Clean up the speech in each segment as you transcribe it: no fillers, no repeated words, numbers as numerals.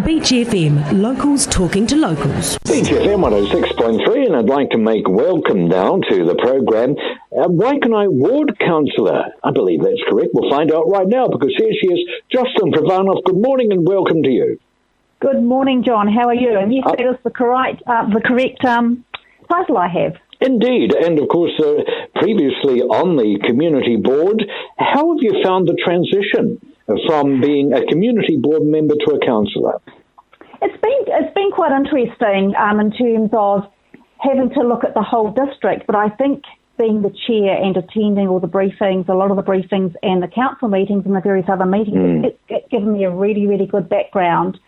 Beach FM, locals talking to locals. Beach FM 106.3, and I'd like to make welcome now to the program Waikanae Ward Councillor. I believe that's correct. We'll find out right now because here she is, Jocelyn Prvanov. Good morning and welcome to you. Good morning, John. How are you? And yes, that is the correct title I have. Indeed, and of course, previously on the community board, how have you found the transition from being a community board member to a councillor? It's been quite interesting in terms of having to look at the whole district, but I think being the chair and attending all the briefings, a lot of the briefings and the council meetings and the various other meetings, it's given me a really, really good background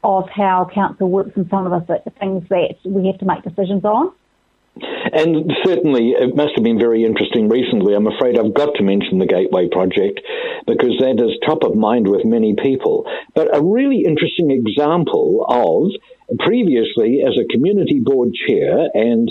of how council works and some of the things that we have to make decisions on. And certainly it must have been very interesting recently. I'm afraid I've got to mention the Gateway project because that is top of mind with many people. But a really interesting example of previously as a community board chair and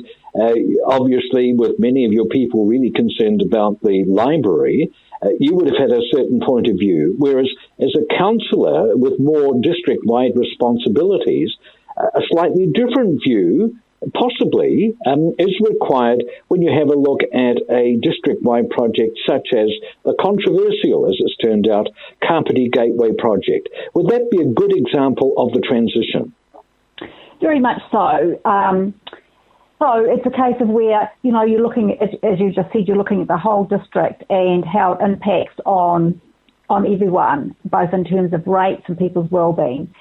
obviously with many of your people really concerned about the library, you would have had a certain point of view, whereas as a councillor with more district-wide responsibilities, a slightly different view possibly is required when you have a look at a district-wide project such as the controversial, as it's turned out, Kapiti Gateway project. Would that be a good example of the transition? Very much so. So it's a case of where, you're looking at, as you just said, you're looking at the whole district and how it impacts on everyone, both in terms of rates and people's wellbeing.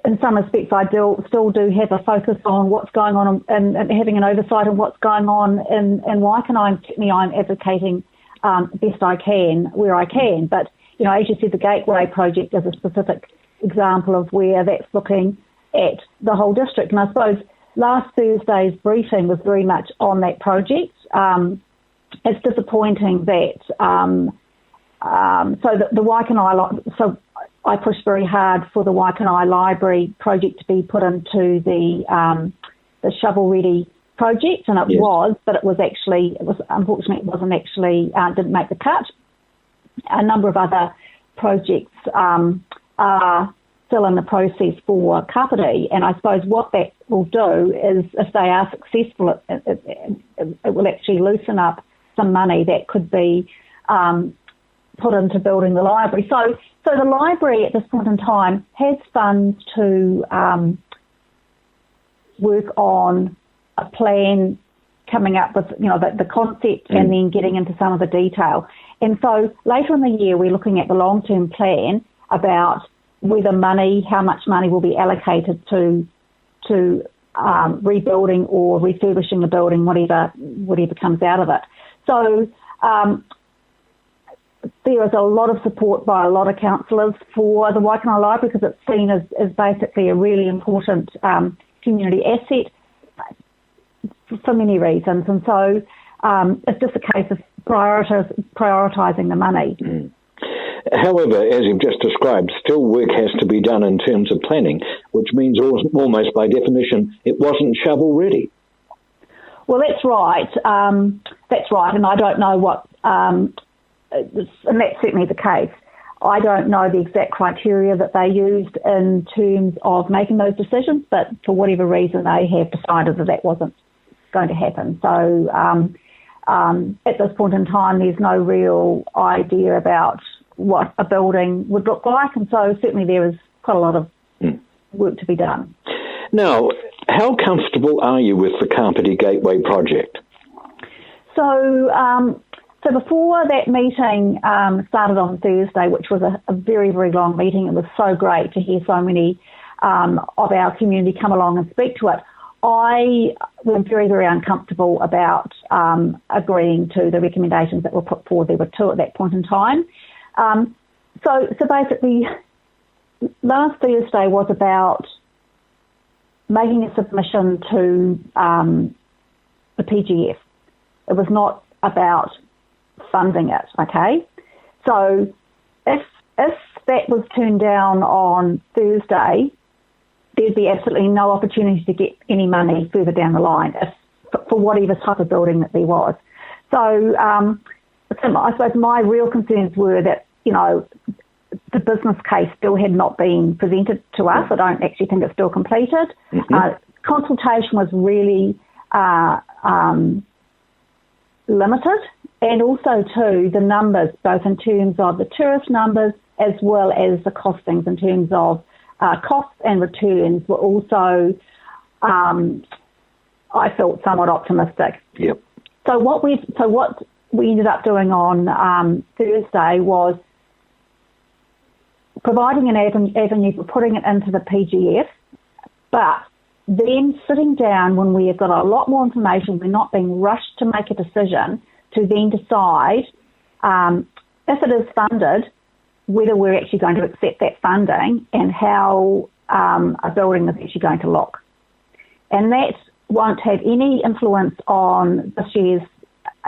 In some respects, I still do have a focus on what's going on and having an oversight on what's going on in Waikanae. And certainly I'm advocating best I can where I can. But, as you said, the Gateway project is a specific example of where that's looking at the whole district. And I suppose last Thursday's briefing was very much on that project. It's disappointing that the Waikanae... So I pushed very hard for the Waikanae Library project to be put into the shovel-ready project, and it was, but unfortunately it wasn't actually, didn't make the cut. A number of other projects are still in the process for Kapiti, and I suppose what that will do is, if they are successful, it will actually loosen up some money that could be put into building the library. So the library at this point in time has funds to work on a plan coming up with, the concept and then getting into some of the detail. And so later in the year, we're looking at the long-term plan about whether how much money will be allocated to rebuilding or refurbishing the building, whatever comes out of it. So there is a lot of support by a lot of councillors for the Waikanae Library because it's seen as basically a really important community asset for many reasons. And so it's just a case of prioritising the money. However, as you've just described, still work has to be done in terms of planning, which means almost by definition it wasn't shovel-ready. Well, that's right. And I don't know what... and that's certainly the case. I don't know the exact criteria that they used in terms of making those decisions, but for whatever reason they have decided that wasn't going to happen. So at this point in time, there's no real idea about what a building would look like, and so certainly there is quite a lot of work to be done. Now, how comfortable are you with the Kapiti Gateway project? So before that meeting started on Thursday, which was a very, very long meeting, it was so great to hear so many of our community come along and speak to it. I was very, very uncomfortable about agreeing to the recommendations that were put forward. There were two at that point in time. So basically, last Thursday was about making a submission to the PGF. It was not about funding it, okay? So if that was turned down on Thursday, there'd be absolutely no opportunity to get any money further down the line for whatever type of building that there was. So I suppose my real concerns were that, the the business case still had not been presented to us. I don't actually think it's still completed. Consultation was really limited, and also too the numbers, both in terms of the tourist numbers as well as the costings in terms of costs and returns, were also I felt somewhat optimistic. Yep. So what we ended up doing on Thursday was providing an avenue for putting it into the PGF, but then sitting down when we have got a lot more information, we're not being rushed to make a decision to then decide if it is funded, whether we're actually going to accept that funding and how a building is actually going to look. And that won't have any influence on this year's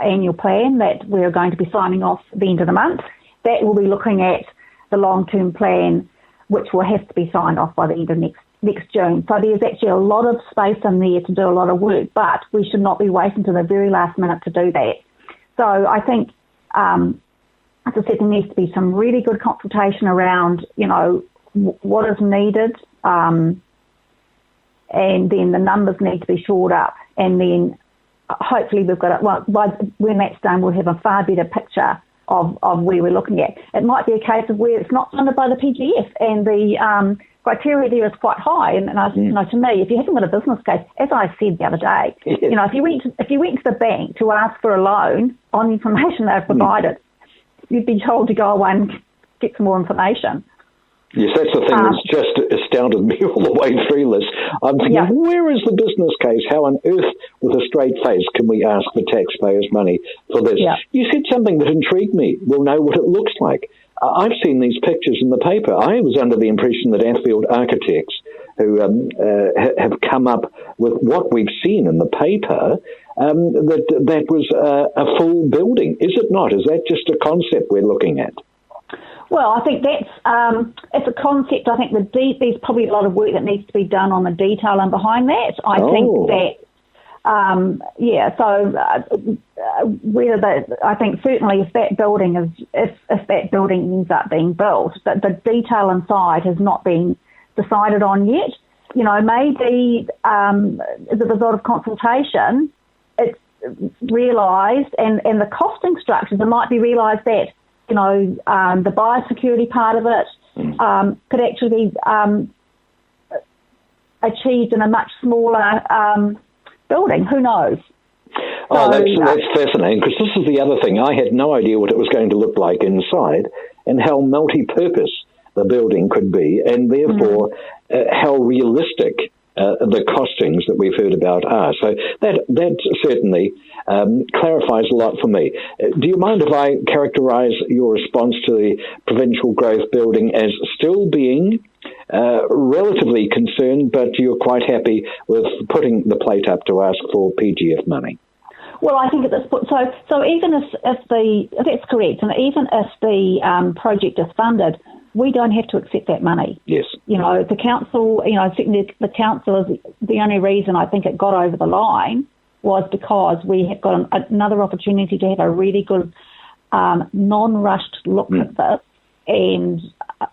annual plan that we're going to be signing off at the end of the month. That will be looking at the long-term plan, which will have to be signed off by the end of next June. So there's actually a lot of space in there to do a lot of work, but we should not be waiting to the very last minute to do that. So I think, as I said, there needs to be some really good consultation around, what is needed, and then the numbers need to be shored up, and then hopefully we've got when that's done, we'll have a far better picture of where we're looking at. It might be a case of where it's not funded by the PGF and the criteria there is quite high. And to me, if you haven't got a business case, as I said the other day, if you went to the bank to ask for a loan on the information they've provided, you'd be told to go away and get some more information. Yes, that's the thing that's just astounded me all the way through this. I'm thinking, where is the business case? How on earth, with a straight face, can we ask for taxpayers' money for this? Yeah. You said something that intrigued me. We'll know what it looks like. I've seen these pictures in the paper. I was under the impression that Anfield Architects, who have come up with what we've seen in the paper, that was a full building. Is it not? Is that just a concept we're looking at? Well, I think that's it's a concept. I think there's probably a lot of work that needs to be done on the detail and behind that. I think that, I think certainly if that building ends up being built, that the detail inside has not been decided on yet. Maybe as a result of consultation, it's realised, and the costing structures, it might be realised that the biosecurity part of it could actually be achieved in a much smaller building. Who knows? Oh, that's fascinating, because this is the other thing. I had no idea what it was going to look like inside and how multi-purpose the building could be, and therefore how realistic the costings that we've heard about are. So that certainly clarifies a lot for me. Do you mind if I characterise your response to the Provincial Growth Building as still being relatively concerned, but you're quite happy with putting the plate up to ask for PGF money? Well, I think at this point, so even if that's correct, and even if the project is funded, we don't have to accept that money. Yes. The council, the council is the only reason I think it got over the line was because we have got another opportunity to have a really good non-rushed look at this, and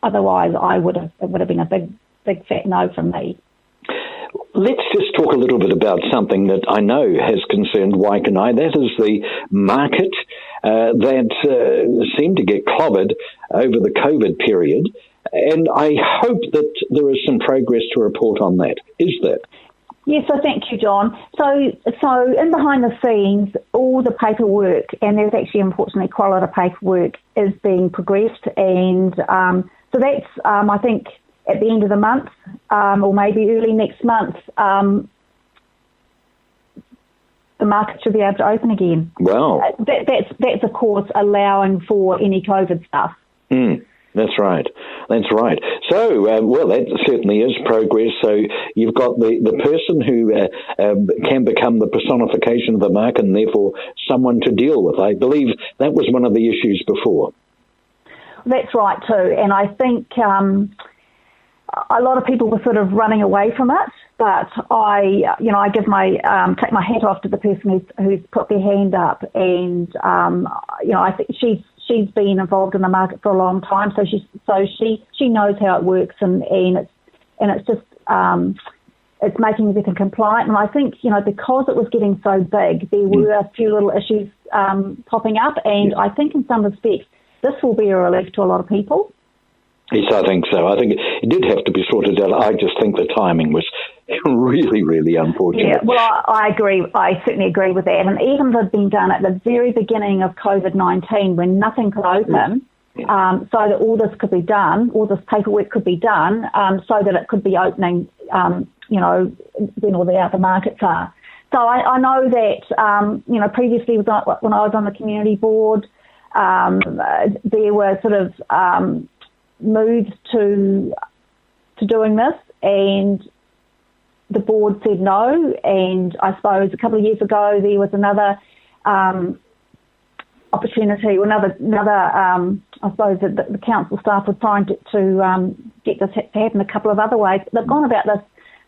otherwise it would have been a big fat no from me. Let's just talk a little bit about something that I know has concerned Waikanae. That is the market that seemed to get clobbered over the COVID period. And I hope that there is some progress to report on that. Is there? Yes, so thank you, John. So in behind the scenes, all the paperwork, and there's actually unfortunately quite a lot of paperwork, is being progressed. And so that's, I think, at the end of the month, or maybe early next month, the market should be able to open again. Wow. That's of course allowing for any COVID stuff. That's right. So, that certainly is progress. So you've got the person who can become the personification of the market and therefore someone to deal with. I believe that was one of the issues before. That's right too. And I think a lot of people were sort of running away from it, but I give take my hat off to the person who's put their hand up, and I think she's been involved in the market for a long time, so she knows how it works, and it's just it's making everything compliant. And I think, because it was getting so big, there were a few little issues popping up, and I think in some respects this will be a relief to a lot of people. Yes, I think so. I think it did have to be sorted out. I just think the timing was really, really unfortunate. Yeah, well, I agree. I certainly agree with that. And even if it had been done at the very beginning of COVID-19 when nothing could open, so that all this could be done, all this paperwork could be done, so that it could be opening, when all the other markets are. So I know that, previously when I was on the community board, there were sort of moves to doing this, and the board said no. And I suppose a couple of years ago there was another opportunity, or another I suppose that the council staff were trying to get this to happen a couple of other ways. They've gone about this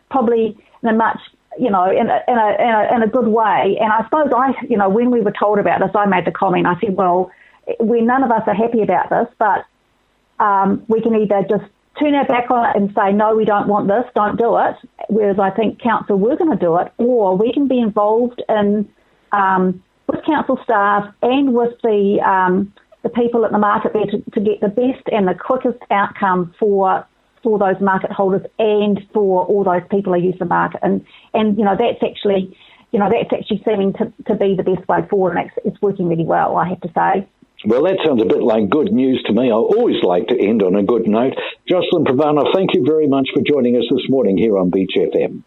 probably in a much, in a good way. And I suppose when we were told about this, I made the comment. I said, well, none of us are happy about this, but we can either just turn our back on it and say, no, we don't want this, don't do it, whereas I think council were going to do it, or we can be involved in with council staff and with the people at the market there to get the best and the quickest outcome for those market holders and for all those people who use the market. And that's actually seeming to be the best way forward, and it's working really well, I have to say. Well, that sounds a bit like good news to me. I always like to end on a good note. Jocelyn Prvanov, thank you very much for joining us this morning here on Beach FM.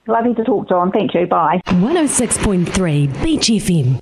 Lovely to talk, John. Thank you. Bye. 106.3 Beach FM.